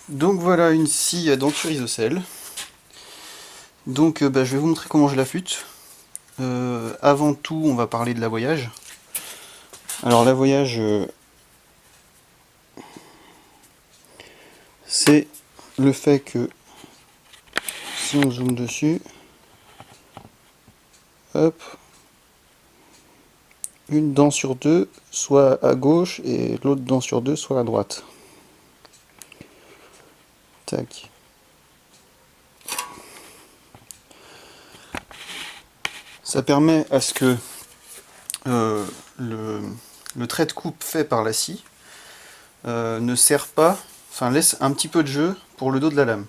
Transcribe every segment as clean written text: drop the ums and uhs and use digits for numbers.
Donc voilà une scie à denture isocèle. Donc je vais vous montrer comment je l'affûte. Avant tout, on va parler de l'avoyage. Alors l'avoyage, c'est le fait que si on zoome dessus, hop, une dent sur deux soit à gauche et l'autre dent sur deux soit à droite. Tac. Ça permet à ce que le trait de coupe fait par la scie ne sert pas, enfin laisse un petit peu de jeu pour le dos de la lame.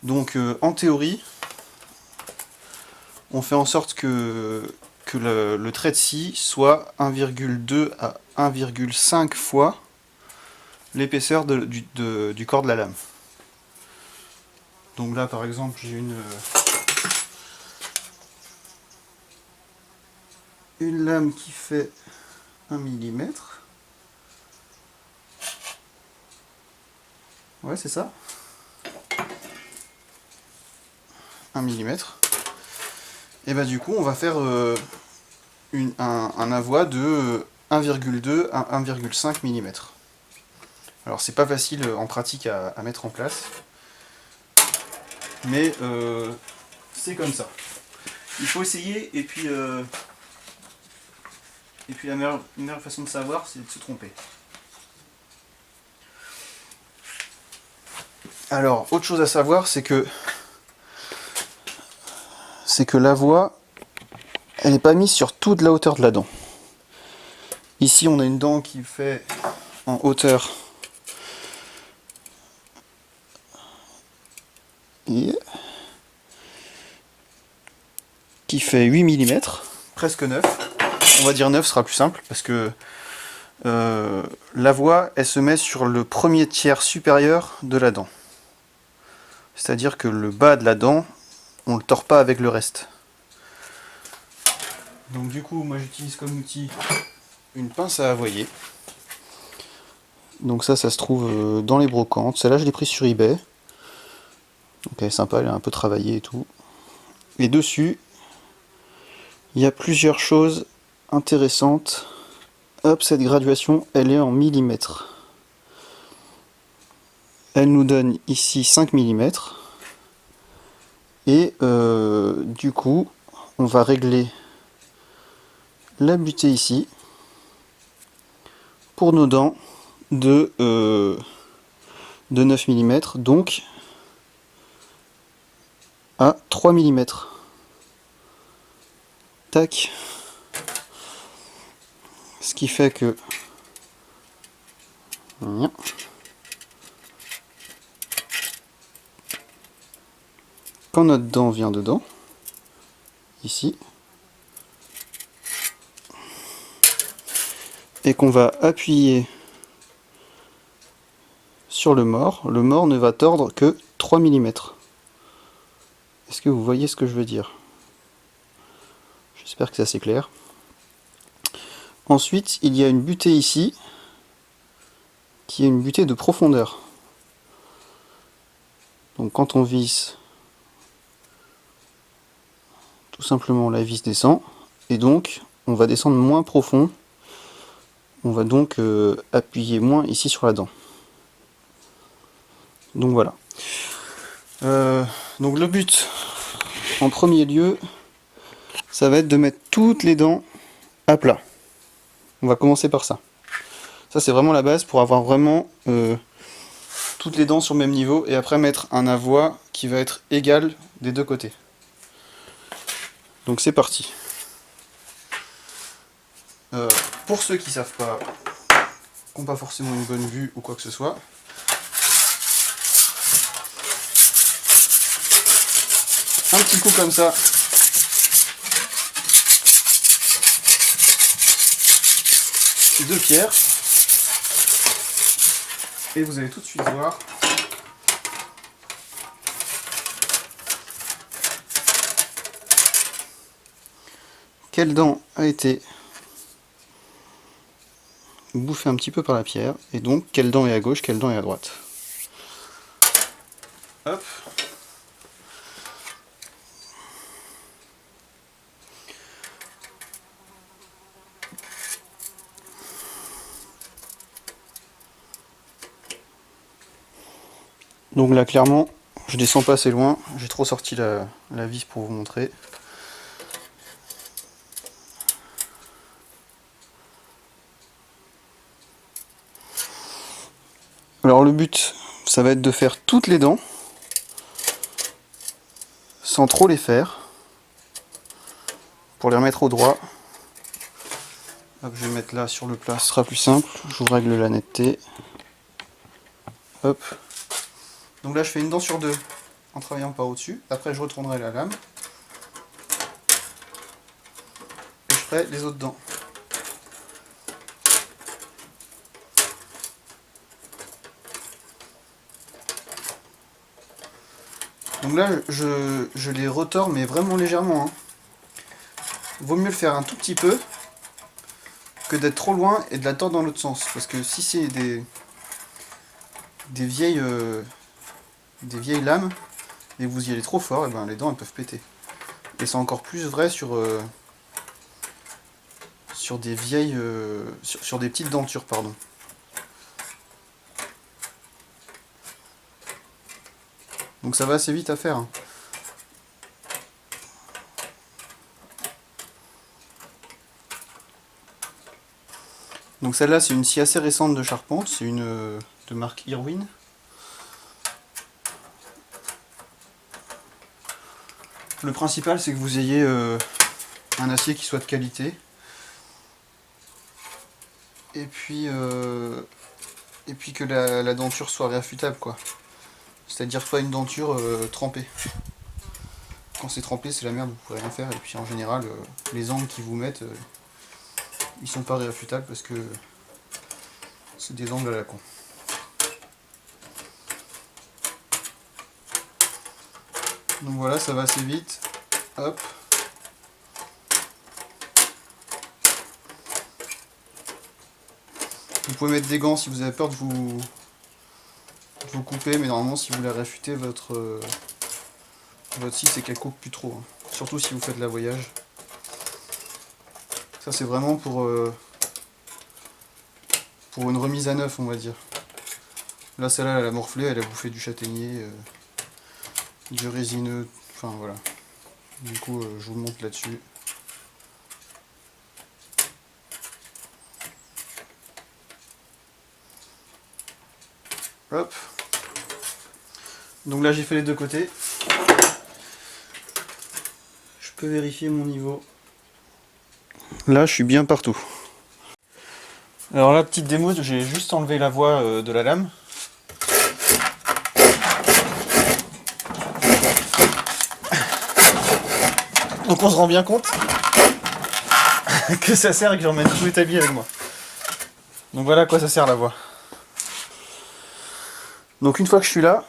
Donc en théorie, on fait en sorte que le trait de scie soit 1,2 à 1,5 fois l'épaisseur du corps de la lame. Donc là par exemple j'ai une lame qui fait 1 mm. Ouais, c'est ça. 1 mm. Et bah du coup on va faire un avoit de 1,2 à 1,5 mm. Alors c'est pas facile en pratique à mettre en place, mais c'est comme ça. Il faut essayer et puis la meilleure façon de savoir c'est de se tromper. Alors autre chose à savoir c'est que la voie elle n'est pas mise sur toute la hauteur de la dent. Ici on a une dent qui fait en hauteur qui fait 8 mm, presque 9. On va dire 9 sera plus simple parce que la voie elle se met sur le premier tiers supérieur de la dent. C'est-à-dire que le bas de la dent, on le tord pas avec le reste. Donc du coup, moi j'utilise comme outil une pince à avoyer. Donc ça se trouve dans les brocantes. Celle-là, je l'ai prise sur eBay. Donc elle est sympa, elle est un peu travaillée et tout. Et dessus, il y a plusieurs choses intéressantes. Hop, cette graduation, elle est en millimètres. Elle nous donne ici 5 mm. Et du coup, on va régler la butée ici pour nos dents de 9 mm, donc à 3 mm. Tac. Ce qui fait que quand notre dent vient dedans, ici, et qu'on va appuyer sur le mors ne va tordre que 3 mm. Est-ce que vous voyez ce que je veux dire? J'espère que c'est assez clair. Ensuite, il y a une butée ici, qui est une butée de profondeur. Donc quand on visse, tout simplement la vis descend, et donc on va descendre moins profond. On va donc appuyer moins ici sur la dent. Donc voilà. Donc le but, en premier lieu, ça va être de mettre toutes les dents à plat. On va commencer par ça. Ça c'est vraiment la base pour avoir vraiment toutes les dents sur le même niveau et après mettre un avoit qui va être égal des deux côtés. Donc c'est parti. Pour ceux qui ne savent pas, qui n'ont pas forcément une bonne vue ou quoi que ce soit, un petit coup comme ça, de pierre, et vous allez tout de suite voir quelle dent a été bouffée un petit peu par la pierre, et donc quelle dent est à gauche, quelle dent est à droite. Hop. Donc là clairement je descends pas assez loin, j'ai trop sorti la vis pour vous montrer. Alors le but ça va être de faire toutes les dents sans trop les faire pour les remettre au droit. Hop, je vais mettre là sur le plat, ce sera plus simple, je vous règle la netteté. Hop. Donc là je fais une dent sur deux en travaillant par au-dessus, après je retournerai la lame et je ferai les autres dents. Donc là je les retords mais vraiment légèrement, hein. Vaut mieux le faire un tout petit peu que d'être trop loin et de la tordre dans l'autre sens, parce que si c'est des vieilles lames et que vous y allez trop fort, et ben les dents elles peuvent péter. Et c'est encore plus vrai sur des vieilles sur des petites dentures, pardon. Donc ça va assez vite à faire, hein. Donc celle-là c'est une scie assez récente de charpente, c'est une de marque Irwin. Le principal c'est que vous ayez un acier qui soit de qualité. Et puis que la denture soit réaffûtable, quoi. C'est-à-dire pas une denture trempée. Quand c'est trempé c'est la merde, vous pouvez rien faire. Et puis en général les angles qu'ils vous mettent ils sont pas réaffûtables parce que c'est des angles à la con. Donc voilà, ça va assez vite. Hop. Vous pouvez mettre des gants si vous avez peur de vous couper, mais normalement si vous la réaffûtez votre scie, c'est qu'elle coupe plus trop, hein. Surtout si vous faites la voyage. Ça c'est vraiment pour une remise à neuf, on va dire. Là celle-là elle a morflé, elle a bouffé du châtaignier, du résineux, enfin voilà. Du coup je vous le montre là-dessus. Hop. Donc là j'ai fait les deux côtés. Je peux vérifier mon niveau. Là je suis bien partout. Alors là, petite démo, j'ai juste enlevé la voie de la lame. Donc on se rend bien compte que ça sert et que j'emmène tout établi avec moi. Donc voilà à quoi ça sert la voie. Donc une fois que je suis là,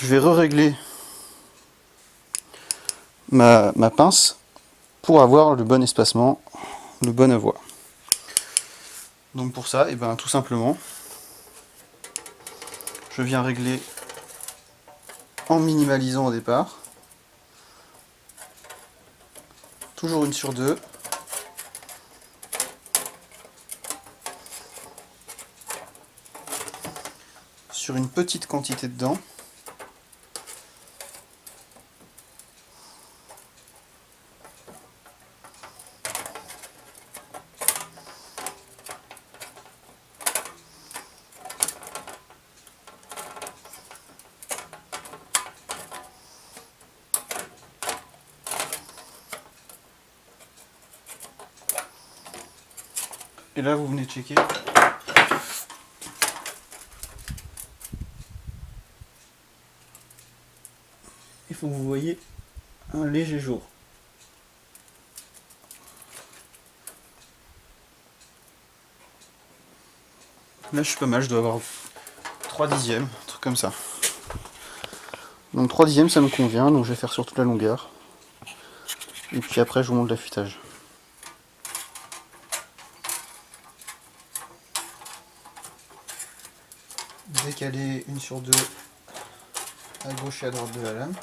je vais régler ma pince pour avoir le bon espacement, le bon avoir. Donc pour ça, et ben tout simplement, je viens régler en minimalisant au départ. Toujours une sur deux. Sur une petite quantité de dents. Et là vous venez checker. Il faut que vous voyez un léger jour. Là je suis pas mal, je dois avoir 3 dixièmes, un truc comme ça. Donc 3 dixièmes ça me convient, donc je vais faire sur toute la longueur. Et puis après je vous montre l'affûtage. décaler une sur deux à gauche et à droite de la lame.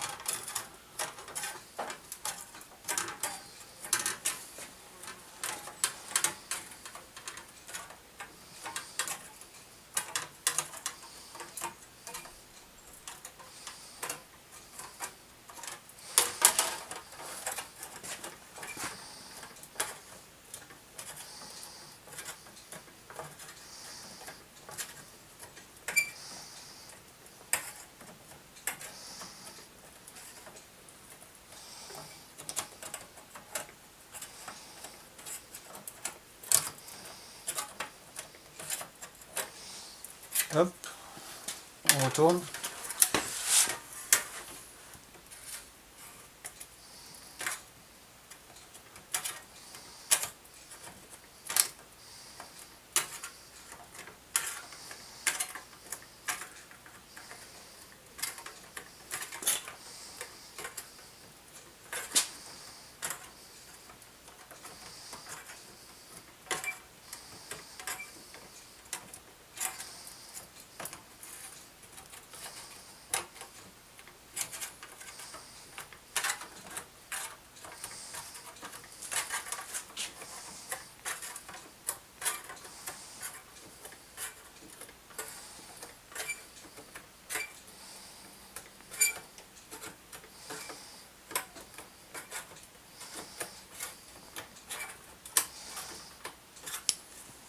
Hop, on retourne.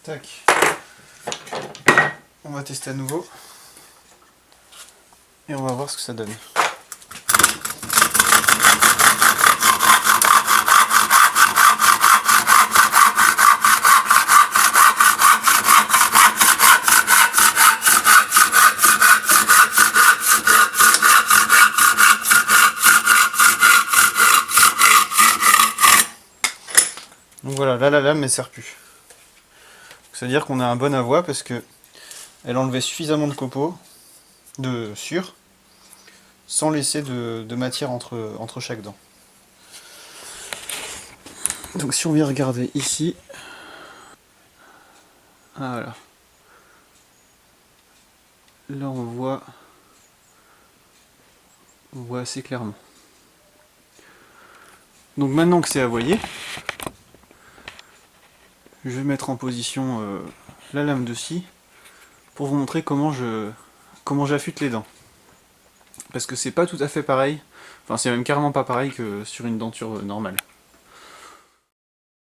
Tac. On va tester à nouveau. Et on va voir ce que ça donne. Donc voilà, là la lame ne sert plus. C'est-à-dire qu'on a un bon avoit parce que elle enlevait suffisamment de copeaux, de sur, sans laisser de matière entre chaque dent. Donc si on vient regarder ici, ah voilà, là on voit assez clairement. Donc maintenant que c'est avoyé, je vais mettre en position la lame de scie pour vous montrer comment j'affûte les dents. Parce que c'est pas tout à fait pareil, enfin c'est même carrément pas pareil que sur une denture normale.